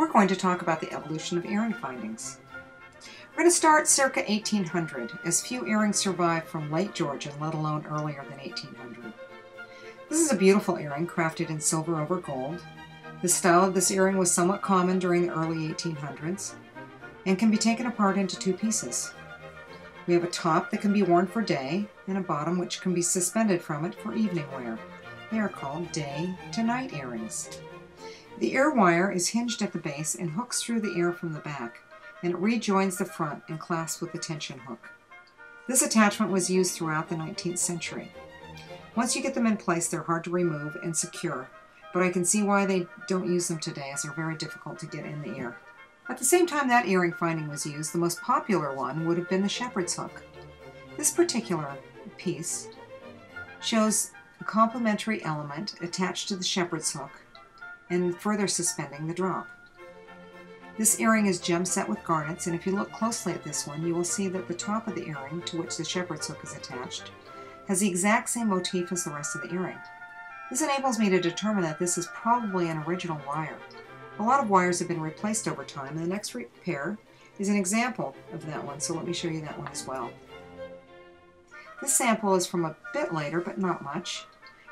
we're going to talk about the evolution of earring findings. We're going to start circa 1800, as few earrings survived from late Georgian, let alone earlier than 1800. This is a beautiful earring crafted in silver over gold. The style of this earring was somewhat common during the early 1800s and can be taken apart into two pieces. We have a top that can be worn for day and a bottom which can be suspended from it for evening wear. They are called day to night earrings. The ear wire is hinged at the base and hooks through the ear from the back, and it rejoins the front and clasps with the tension hook. This attachment was used throughout the 19th century. Once you get them in place, they're hard to remove and secure, but I can see why they don't use them today, as they're very difficult to get in the ear. At the same time that earring finding was used, the most popular one would have been the shepherd's hook. This particular piece shows a complementary element attached to the shepherd's hook and further suspending the drop. This earring is gem set with garnets, and if you look closely at this one, you will see that the top of the earring, to which the shepherd's hook is attached, has the exact same motif as the rest of the earring. This enables me to determine that this is probably an original wire. A lot of wires have been replaced over time, and the next pair is an example of that one, so let me show you that one as well. This sample is from a bit later, but not much,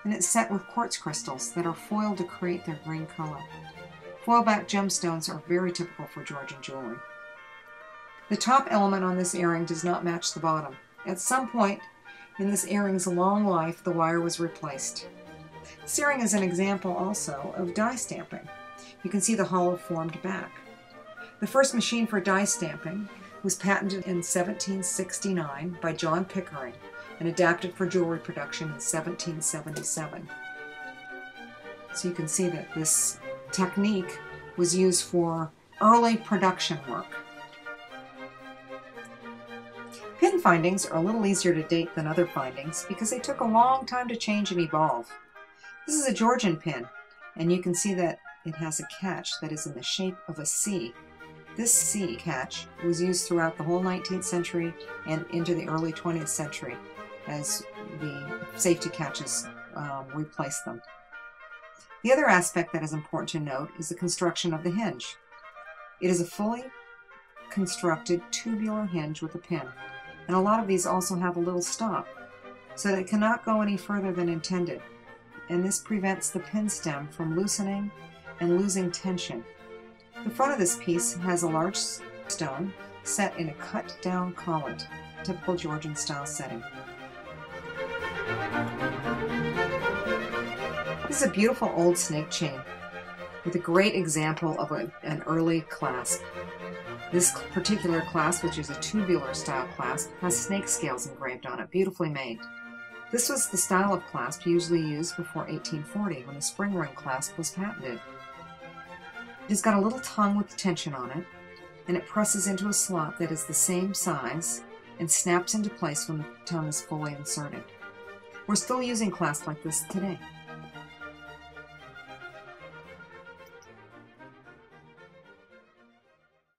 and it's set with quartz crystals that are foiled to create their green color. Foil-backed gemstones are very typical for Georgian jewelry. The top element on this earring does not match the bottom. At some point in this earring's long life, the wire was replaced. This earring is an example also of die stamping. You can see the hollow formed back. The first machine for die stamping was patented in 1769 by John Pickering and adapted for jewelry production in 1777. So you can see that this technique was used for early production work. Pin findings are a little easier to date than other findings because they took a long time to change and evolve. This is a Georgian pin, and you can see that it has a catch that is in the shape of a C. This C catch was used throughout the whole 19th century and into the early 20th century as the safety catches replaced them. The other aspect that is important to note is the construction of the hinge. It is a fully constructed tubular hinge with a pin, and a lot of these also have a little stop, so that it cannot go any further than intended, and this prevents the pin stem from loosening and losing tension. The front of this piece has a large stone set in a cut-down collet, typical Georgian style setting. This is a beautiful old snake chain with a great example of an early clasp. This particular clasp, which is a tubular style clasp, has snake scales engraved on it, beautifully made. This was the style of clasp usually used before 1840, when the spring ring clasp was patented. It has got a little tongue with tension on it, and it presses into a slot that is the same size and snaps into place when the tongue is fully inserted. We're still using clasps like this today.